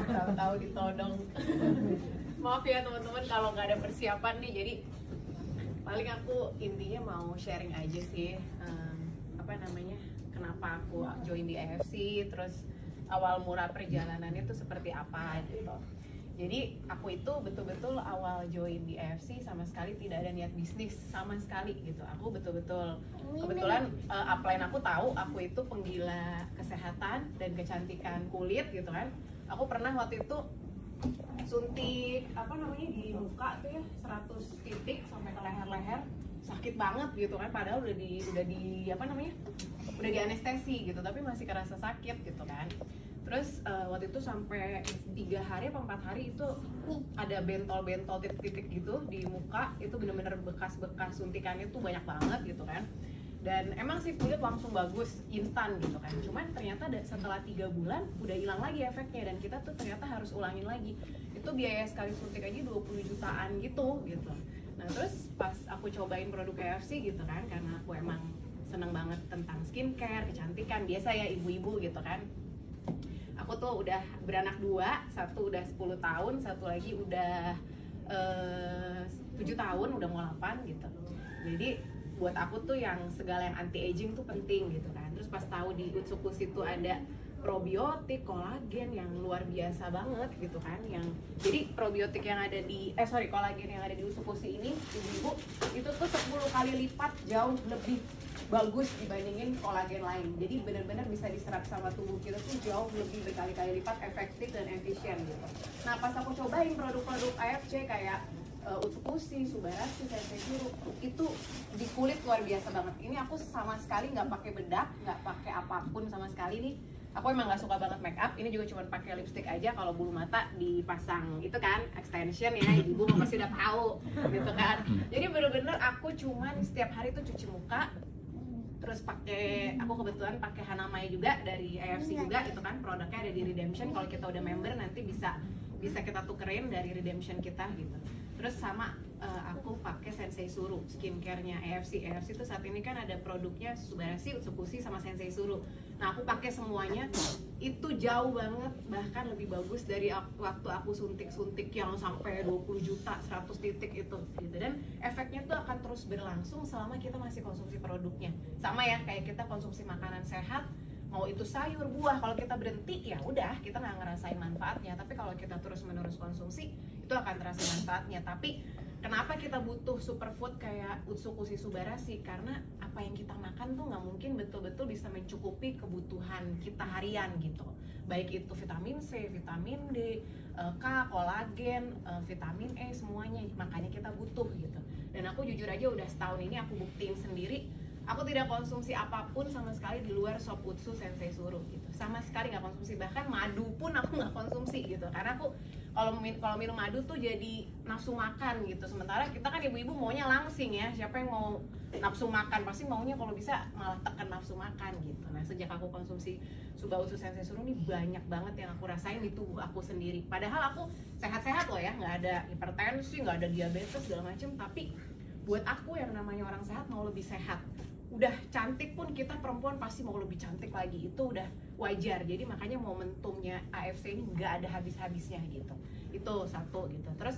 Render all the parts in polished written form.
tahu-tahu ditodong. Maaf ya teman-teman kalau nggak ada persiapan nih, jadi paling aku intinya mau sharing aja sih, apa namanya, kenapa aku join di AFC, terus awal mula perjalanannya tuh seperti apa gitu. Jadi aku itu betul-betul awal join di AFC sama sekali tidak ada niat bisnis sama sekali gitu. Aku betul-betul kebetulan upline aku tahu aku itu penggila kesehatan dan kecantikan kulit gitu kan. Aku pernah waktu itu suntik apa namanya di muka tuh ya 100 titik sampai ke leher-leher, sakit banget gitu kan, padahal udah di apa namanya, udah di anestesi gitu, tapi masih kerasa sakit gitu kan. Terus waktu itu sampai 3 hari atau 4 hari itu ada bentol-bentol titik-titik gitu di muka, itu bener-bener bekas-bekas suntikannya tuh banyak banget gitu kan. Dan emang sih kulit langsung bagus, instan gitu kan. Cuman ternyata setelah 3 bulan udah hilang lagi efeknya, dan kita tuh ternyata harus ulangin lagi. Itu biaya sekali suntik aja 20 jutaan gitu. Nah terus pas aku cobain produk KFC gitu kan, karena aku emang seneng banget tentang skincare, kecantikan, biasa ya ibu-ibu gitu kan. Aku tuh udah beranak 2, satu udah 10 tahun, satu lagi udah 7 tahun, udah mau 8 gitu. Jadi buat aku tuh yang segala yang anti aging tuh penting gitu kan. Terus pas tahu di Utsukus itu ada probiotik, kolagen yang luar biasa banget gitu kan. Yang jadi probiotik yang ada di kolagen yang ada di Utsukusi ini ibu-ibu itu tuh 10 kali lipat jauh lebih bagus dibandingin kolagen lain. Jadi benar-benar bisa diserap sama tubuh kita tuh jauh lebih berkali-kali lipat efektif dan efisien gitu. Nah pas aku cobain produk-produk AFC kayak Utsukusi, Subarashi, Sensei Suru itu di kulit luar biasa banget. Ini aku sama sekali nggak pakai bedak, nggak pakai apapun sama sekali nih. Aku emang nggak suka banget make up. Ini juga cuma pakai lipstick aja. Kalau bulu mata dipasang itu kan extension ya, ibu pasti udah tahu gitu kan. Jadi bener-bener aku cuman setiap hari tuh cuci muka. Terus aku kebetulan pakai Hanamaya juga dari AFC juga, itu kan produknya ada di Redemption. Kalau kita udah member nanti bisa kita tukerin dari Redemption kita gitu. Terus sama aku pakai Sensei Suru skincare-nya AFC. AFC itu saat ini kan ada produknya Subarashi, Utsukushi sama Sensei Suru. Nah aku pakai semuanya, itu jauh banget, bahkan lebih bagus dari waktu aku suntik-suntik yang sampai 20 juta, 100 titik itu gitu. Dan efeknya tuh akan terus berlangsung selama kita masih konsumsi produknya. Sama ya kayak kita konsumsi makanan sehat, mau itu sayur, buah, kalau kita berhenti ya udah kita nggak ngerasain manfaatnya. Tapi kalau kita terus-menerus konsumsi itu akan terasa manfaatnya. Tapi kenapa kita butuh superfood kayak Utsukushi, Subarashi? Karena apa yang kita makan tuh nggak mungkin betul-betul bisa mencukupi kebutuhan kita harian gitu. Baik itu vitamin C, vitamin D, K, kolagen, vitamin E, semuanya. Makanya kita butuh gitu. Dan aku jujur aja udah setahun ini aku buktiin sendiri, aku tidak konsumsi apapun sama sekali di luar Sop Utsu Sensei Suru gitu. Sama sekali nggak konsumsi, bahkan madu pun aku nggak konsumsi gitu. Karena aku kalau minum madu tuh jadi nafsu makan gitu. Sementara kita kan ibu-ibu maunya langsing ya. Siapa yang mau nafsu makan? Pasti maunya kalau bisa malah tekan nafsu makan gitu. Nah sejak aku konsumsi Suba Utsu Sensei Suru ini banyak banget yang aku rasain di tubuh aku sendiri. Padahal aku sehat-sehat loh ya, nggak ada hipertensi, nggak ada diabetes segala macem. Tapi buat aku yang namanya orang sehat mau lebih sehat. Udah cantik pun kita perempuan pasti mau lebih cantik lagi, itu udah wajar. Jadi makanya momentumnya AFC ini nggak ada habis-habisnya gitu. Itu satu gitu. Terus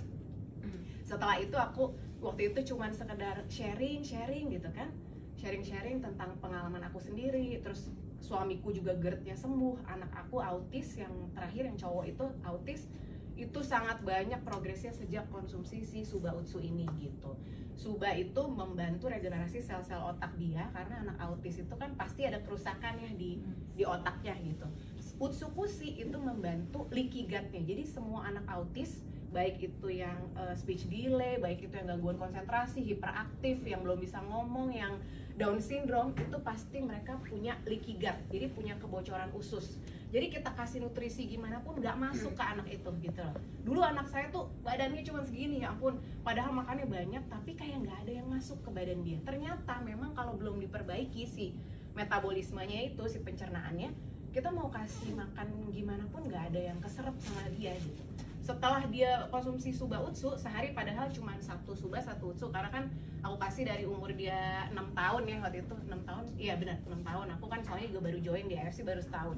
setelah itu aku waktu itu cuman sekedar sharing gitu kan, sharing tentang pengalaman aku sendiri. Terus suamiku juga GERD-nya sembuh, anak aku autis, yang terakhir yang cowok itu autis, itu sangat banyak progresnya sejak konsumsi si Suba Utsu ini gitu. Suba itu membantu regenerasi sel-sel otak dia, karena anak autis itu kan pasti ada kerusakan ya di otaknya gitu. Utsukushi itu membantu leaky gut-nya. Jadi semua anak autis, baik itu yang speech delay, baik itu yang gangguan konsentrasi, hiperaktif, yang belum bisa ngomong, yang Down syndrome, itu pasti mereka punya leaky gut, jadi punya kebocoran usus. Jadi kita kasih nutrisi gimana pun nggak masuk ke anak itu gitu loh. Dulu anak saya tuh badannya cuma segini, ya ampun, padahal makannya banyak tapi kayak nggak ada yang masuk ke badan dia. Ternyata memang kalau belum diperbaiki si metabolismenya itu, si pencernaannya, kita mau kasih makan gimana pun nggak ada yang keserap sama dia gitu. Setelah dia konsumsi Suba Utsu sehari, padahal cuma 1 Suba 1 Utsu, karena kan aku kasih dari umur dia 6 tahun ya waktu itu, 6 tahun, iya benar 6 tahun. Aku kan soalnya juga baru join di AFC baru setahun.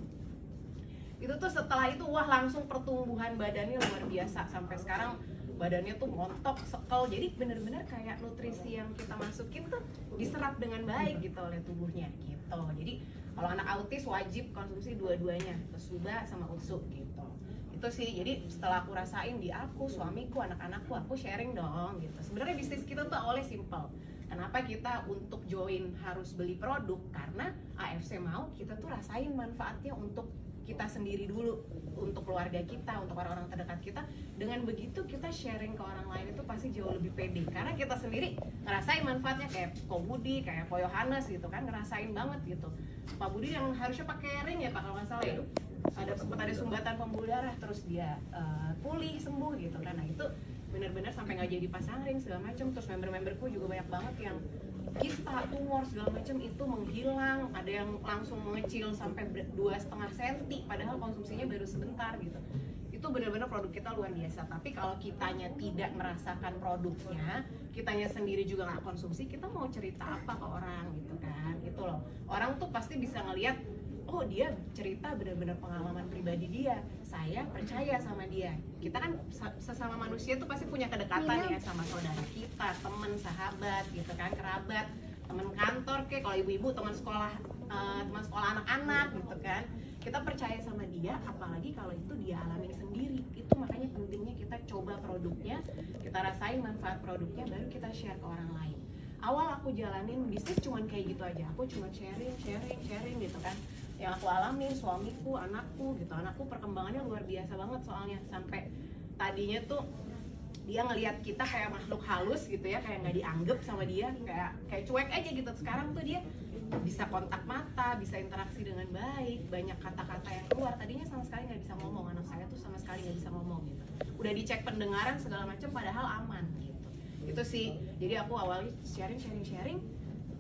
Itu tuh setelah itu wah langsung pertumbuhan badannya luar biasa, sampai sekarang badannya tuh montok, sekel. Jadi bener-bener kayak nutrisi yang kita masukin tuh diserap dengan baik gitu oleh tubuhnya gitu. Jadi kalau anak autis wajib konsumsi dua-duanya, Tsuba sama Utsu gitu. Itu sih, jadi setelah aku rasain di aku, suamiku, anak-anakku, aku sharing dong gitu. Sebenarnya bisnis kita tuh awalnya simple. Kenapa kita untuk join harus beli produk? Karena AFC mau kita tuh rasain manfaatnya untuk kita sendiri dulu, untuk keluarga kita, untuk orang-orang terdekat kita. Dengan begitu kita sharing ke orang lain itu pasti jauh lebih pede, karena kita sendiri ngerasain manfaatnya. Kayak Ko Budi, kayak Ko Yohanes gitu kan, ngerasain banget gitu. Pak Budi yang harusnya pakai ring ya Pak kalau nggak salah ya, sempat ada sumbatan pembuluh darah, terus dia pulih sembuh gitu kan. Nah itu benar-benar sampai nggak jadi pasang ring segala macam. Terus member-memberku juga banyak banget yang kista, tumor segala macam itu menghilang, ada yang langsung mengecil sampai 2,5 cm padahal konsumsinya baru sebentar gitu. Itu benar-benar produk kita luar biasa. Tapi kalau kitanya tidak merasakan produknya, kitanya sendiri juga nggak konsumsi, kita mau cerita apa ke orang gitu kan. Itu loh, orang tuh pasti bisa ngelihat, oh dia cerita benar-benar pengalaman pribadi dia, saya percaya sama dia. Kita kan sesama manusia tuh pasti punya kedekatan ya sama saudara kita, teman, sahabat gitu kan, kerabat, teman kantor kayak, kalau ibu-ibu teman sekolah anak-anak gitu kan. Kita percaya sama dia, apalagi kalau itu dia alami sendiri. Itu makanya pentingnya kita coba produknya, kita rasain manfaat produknya, baru kita share ke orang lain. Awal aku jalanin bisnis cuman kayak gitu aja, aku cuma sharing gitu kan, yang aku alamin, suamiku, anakku gitu. Anakku perkembangannya luar biasa banget soalnya, sampai tadinya tuh dia ngelihat kita kayak makhluk halus gitu ya, kayak nggak dianggap sama dia, kayak cuek aja gitu. Sekarang tuh dia bisa kontak mata, bisa interaksi dengan baik, banyak kata-kata yang keluar. Tadinya sama sekali nggak bisa ngomong, anak saya tuh sama sekali nggak bisa ngomong gitu. Udah dicek pendengaran segala macam, padahal aman gitu. Itu sih, jadi aku awalnya sharing.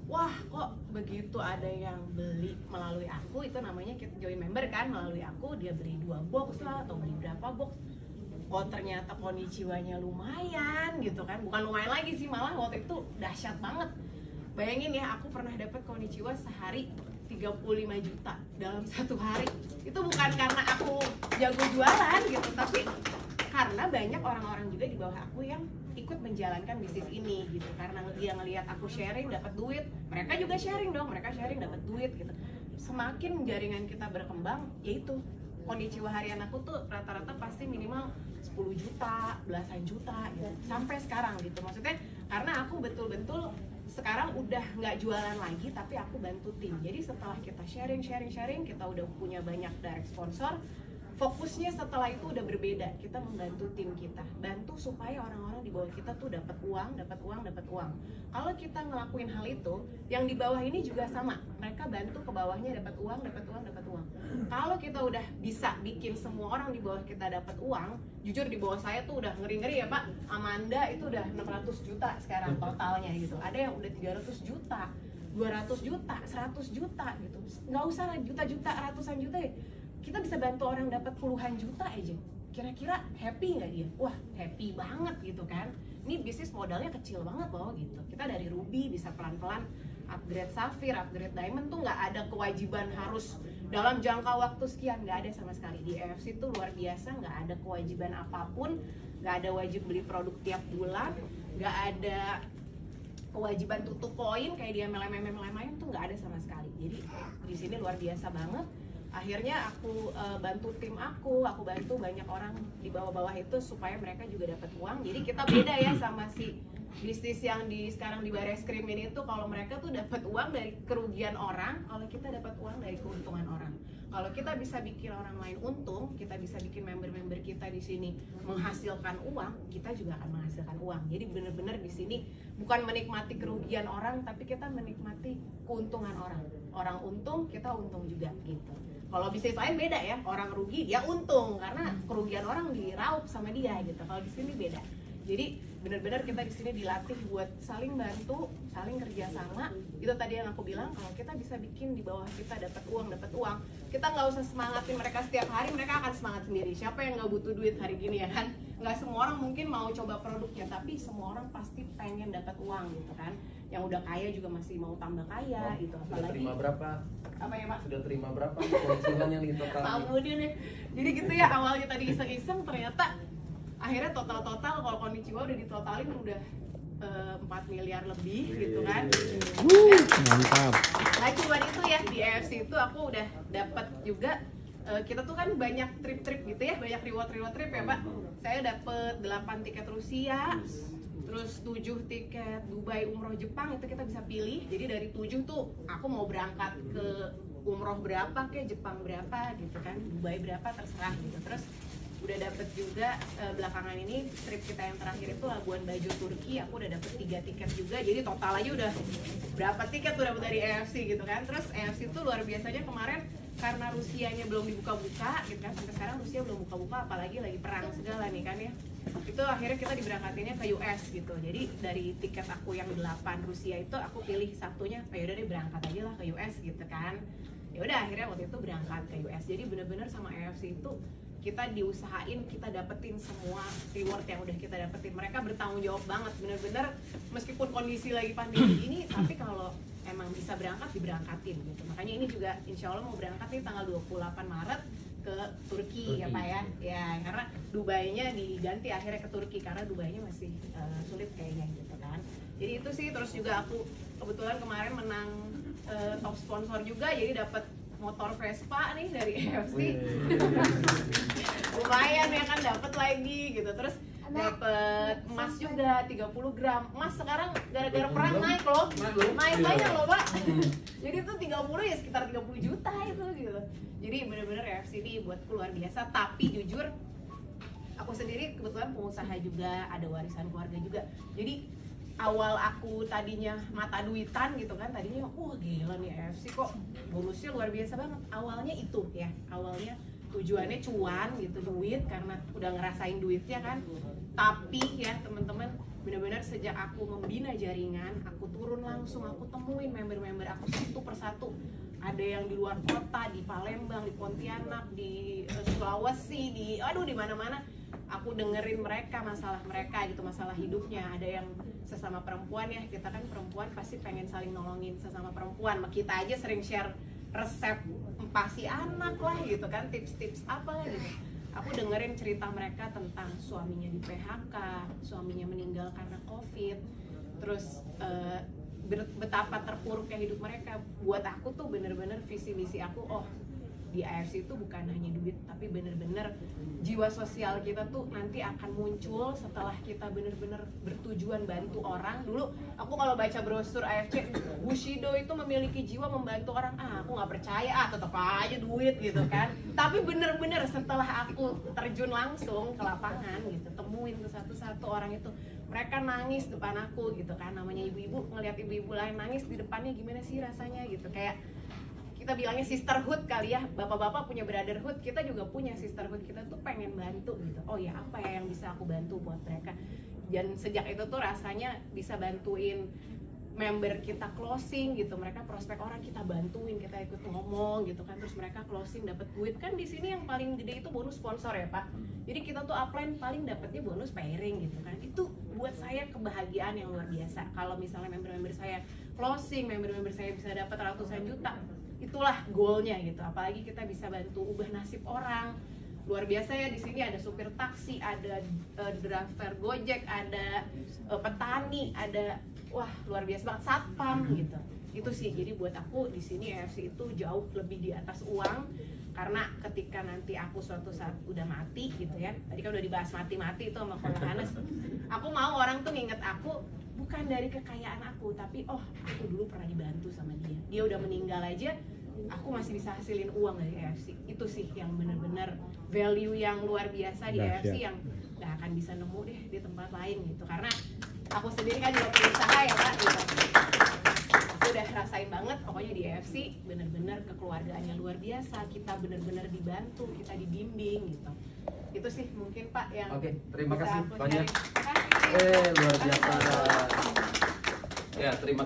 Wah kok begitu ada yang beli melalui aku, itu namanya kita join member kan, melalui aku dia beli 2 box lah atau beli berapa box. Oh ternyata konnichiwa-nya lumayan gitu kan, bukan lumayan lagi sih, malah waktu itu dahsyat banget. Bayangin ya, aku pernah dapat konnichiwa sehari 35 juta dalam 1 hari. Itu bukan karena aku jago jualan gitu, tapi karena banyak orang-orang juga di bawah aku yang ikut menjalankan bisnis ini gitu. Karena dia ngelihat aku sharing dapat duit, mereka juga sharing dong, mereka sharing dapat duit gitu. Semakin jaringan kita berkembang, yaitu konnichiwa harian aku tuh rata-rata pasti minimal 10 juta, belasan juta gitu. Sampai sekarang gitu. Maksudnya karena aku betul-betul sekarang udah nggak jualan lagi, tapi aku bantu tim. Jadi setelah kita sharing, kita udah punya banyak direct sponsor. Fokusnya setelah itu udah berbeda, kita membantu tim kita, bantu supaya orang-orang di bawah kita tuh dapat uang. Kalau kita ngelakuin hal itu, yang di bawah ini juga sama, mereka bantu ke bawahnya dapat uang. Kalau kita udah bisa bikin semua orang di bawah kita dapat uang, jujur di bawah saya tuh udah ngeri-ngeri ya Pak. Amanda itu udah 600 juta sekarang totalnya gitu, ada yang udah 300 juta, 200 juta, 100 juta gitu. Nggak usah lah juta-juta, ratusan juta ya. Kita bisa bantu orang dapat puluhan juta aja. Kira-kira happy nggak dia? Wah happy banget gitu kan. Ini bisnis modalnya kecil banget loh gitu. Kita dari ruby bisa pelan-pelan upgrade safir, upgrade diamond tuh nggak ada kewajiban harus dalam jangka waktu sekian, nggak ada sama sekali. Di EFC tuh luar biasa, nggak ada kewajiban apapun, nggak ada wajib beli produk tiap bulan, nggak ada kewajiban tutup poin kayak di MLM lain tuh nggak ada sama sekali. Jadi di sini luar biasa banget. Akhirnya aku bantu tim aku bantu banyak orang di bawah-bawah itu supaya mereka juga dapat uang. Jadi kita beda ya sama si bisnis yang sekarang di Bareskrim ini tuh, kalau mereka tuh dapat uang dari kerugian orang, kalau kita dapat uang dari keuntungan orang. Kalau kita bisa bikin orang lain untung, kita bisa bikin member-member kita di sini menghasilkan uang, kita juga akan menghasilkan uang. Jadi benar-benar di sini bukan menikmati kerugian orang, tapi kita menikmati keuntungan orang. Orang untung, kita untung juga gitu. Kalau bisnis lain beda ya, orang rugi dia untung karena kerugian orang diraup sama dia gitu. Kalau di sini beda. Jadi benar-benar kita di sini dilatih buat saling bantu, saling kerjasama. Itu tadi yang aku bilang, kalau kita bisa bikin di bawah kita dapat uang, kita nggak usah semangatin mereka setiap hari, mereka akan semangat sendiri. Siapa yang nggak butuh duit hari gini ya kan? Nggak semua orang mungkin mau coba produknya, tapi semua orang pasti pengen dapat uang gitu kan. yang udah kaya juga masih mau tambah kaya gitu. Sudah Apalagi terima berapa? apa ya Pak? Sudah terima berapa konsumennya nih total? Pak Budi nih. Jadi gitu ya, awalnya tadi iseng-iseng, ternyata akhirnya total-total kalau Konnichiwa udah ditotalin udah 4 miliar lebih gitu kan. Mantap. Nah cuma itu ya, di AFC itu aku udah dapat juga kita tuh kan banyak trip-trip gitu ya, banyak reward trip ya Pak. Saya dapet 8 tiket Rusia, terus 7 tiket Dubai, umroh Jepang, itu kita bisa pilih. Jadi dari 7 tuh aku mau berangkat ke umroh berapa, ke Jepang berapa gitu kan, Dubai berapa terserah gitu. Terus udah dapet juga belakangan ini trip kita yang terakhir itu Labuan Bajo Turki, aku udah dapet 3 tiket juga. Jadi total aja udah berapa tiket tuh dapet dari AFC gitu kan. Terus AFC tuh luar biasanya kemarin karena Rusianya belum dibuka-buka gitu kan, sampai sekarang Rusia belum buka-buka, apalagi lagi perang segala nih kan ya. Itu akhirnya kita diberangkatinnya ke US gitu. Jadi dari tiket aku yang 8 Rusia itu aku pilih satunya, ya udah deh berangkat aja lah ke US gitu kan. Ya udah akhirnya waktu itu berangkat ke US. Jadi bener-bener sama AFC itu kita diusahain, kita dapetin semua reward yang udah kita dapetin. Mereka bertanggung jawab banget, bener-bener meskipun kondisi lagi pandemi ini, tapi kalau emang bisa berangkat, diberangkatin gitu. Makanya ini juga insya Allah mau berangkat nih tanggal 28 Maret ke Turki ya Pak ya. Ya karena Dubainya diganti akhirnya ke Turki karena Dubainya masih sulit kayaknya gitu kan. Jadi itu sih, terus juga aku kebetulan kemarin menang top sponsor juga, jadi dapat motor Vespa nih dari AFC. Lumayan ya kan, dapat lagi gitu. Terus dapat emas juga 30 gram. Emas sekarang gara-gara perang naik loh. Naik banyak loh Pak. Jadi itu 30 ya sekitar 30 juta itu gitu. Jadi bener-bener AFC ini buatku luar biasa. Tapi jujur aku sendiri kebetulan pengusaha juga, ada warisan keluarga juga. Jadi awal aku tadinya mata duitan gitu kan, tadinya wah gila nih AFC kok bonusnya luar biasa banget. Awalnya itu ya, awalnya tujuannya cuan gitu, duit karena udah ngerasain duitnya kan. Tapi ya teman-teman, benar-benar sejak aku membina jaringan, aku turun langsung, aku temuin member-member aku satu persatu. Ada yang di luar kota, di Palembang, di Pontianak, di Sulawesi, di mana-mana. Aku dengerin mereka, masalah mereka gitu, masalah hidupnya. Ada yang sesama perempuan ya, kita kan perempuan pasti pengen saling nolongin sesama perempuan. Kita aja sering share resep empasi anak lah gitu kan, tips-tips apa lah gitu. Aku dengerin cerita mereka tentang suaminya di PHK, suaminya meninggal karena COVID, terus betapa terpuruknya hidup mereka. Buat aku tuh bener-bener visi misi aku, oh di AFC itu bukan hanya duit, tapi bener-bener jiwa sosial kita tuh nanti akan muncul setelah kita bener-bener bertujuan bantu orang. Dulu aku kalau baca brosur AFC, Bushido itu memiliki jiwa membantu orang, aku nggak percaya, tetap aja duit gitu kan. Tapi bener-bener setelah aku terjun langsung ke lapangan gitu, temuin tuh satu-satu orang itu, mereka nangis depan aku gitu kan. Namanya ibu-ibu, ngelihat ibu-ibu lain nangis di depannya gimana sih rasanya gitu, kayak kita bilangnya sisterhood kali ya, bapak-bapak punya brotherhood, kita juga punya sisterhood, kita tuh pengen bantu gitu. Oh ya, apa ya yang bisa aku bantu buat mereka. Dan sejak itu tuh rasanya bisa bantuin member kita closing gitu, mereka prospek orang kita bantuin, kita ikut ngomong gitu kan, terus mereka closing dapat duit. Kan di sini yang paling gede itu bonus sponsor ya Pak. Jadi kita tuh upline paling dapatnya bonus pairing gitu kan. Itu buat saya kebahagiaan yang luar biasa. Kalau misalnya member-member saya closing, member-member saya bisa dapat ratusan juta, itulah goalnya gitu. Apalagi kita bisa bantu ubah nasib orang. Luar biasa ya, di sini ada supir taksi, ada driver Gojek, ada petani, ada wah luar biasa banget, satpam gitu. Itu sih, jadi buat aku di sini AFC itu jauh lebih di atas uang. Karena ketika nanti aku suatu saat udah mati gitu ya, tadi kan udah dibahas mati-mati itu sama Kola Hanes, aku mau orang tuh nginget aku bukan dari kekayaan aku, tapi oh aku dulu pernah dibantu sama dia udah meninggal aja, aku masih bisa hasilin uang dari AFC. Itu sih yang bener-bener value yang luar biasa di AFC yang gak akan bisa nemu deh di tempat lain gitu. Karena aku sendiri kan juga pengusaha ya Pak gitu. Aku udah rasain banget pokoknya di AFC bener-bener kekeluargaannya luar biasa, kita bener-bener dibantu, kita dibimbing gitu. Itu sih mungkin Pak yang terima kasih banyak. Terima kasih. Luar biasa. Ya, terima